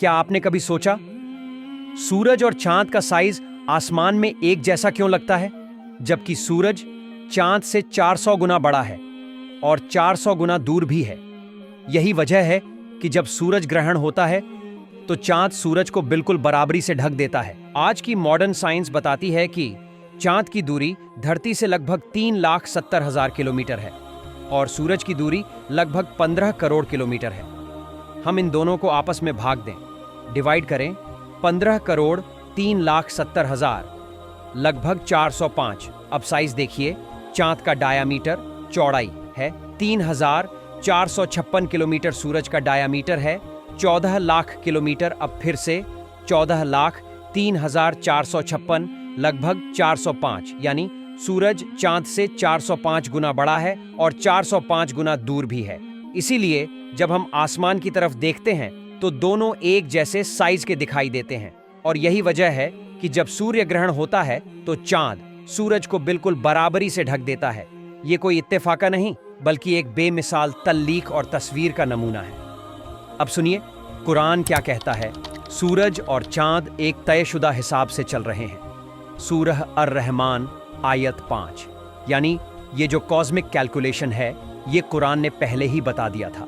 क्या आपने कभी सोचा सूरज और चांद का साइज आसमान में एक जैसा क्यों लगता है, जबकि सूरज चांद से 400 गुना बड़ा है और 400 गुना दूर भी है। यही वजह है कि जब सूरज ग्रहण होता है तो चांद सूरज को बिल्कुल बराबरी से ढक देता है। आज की मॉडर्न साइंस बताती है कि चांद की दूरी धरती से लगभग 3,70,000 किलोमीटर है और सूरज की दूरी लगभग 15 करोड़ किलोमीटर है। हम इन दोनों को आपस में भाग दें, डिवाइड करें। 15 करोड़ 3,70,000 लगभग 405। अब साइज देखिए, चांद का डायामीटर चौड़ाई है 3,456 किलोमीटर, सूरज का डायामीटर है 14 लाख किलोमीटर। अब फिर से 14 लाख 3,456 लगभग 405, यानी सूरज चांद से 405 गुना बड़ा है और 405 गुना दूर भी है। इसीलिए जब हम आसमान की तरफ देखते हैं तो दोनों एक जैसे साइज के दिखाई देते हैं और यही वजह है कि जब सूर्य ग्रहण होता है तो चांद सूरज को बिल्कुल बराबरी से ढक देता है। ये कोई इत्तेफाका नहीं, बल्कि एक बेमिसाल तल्लीक और तस्वीर का नमूना है। अब सुनिए कुरान क्या कहता है। सूरज और चांद एक तयशुदा हिसाब से चल रहे हैं। सूरह अर-रहमान आयत 5, यानी ये जो कॉस्मिक कैलकुलेशन है ये कुरान ने पहले ही बता दिया था।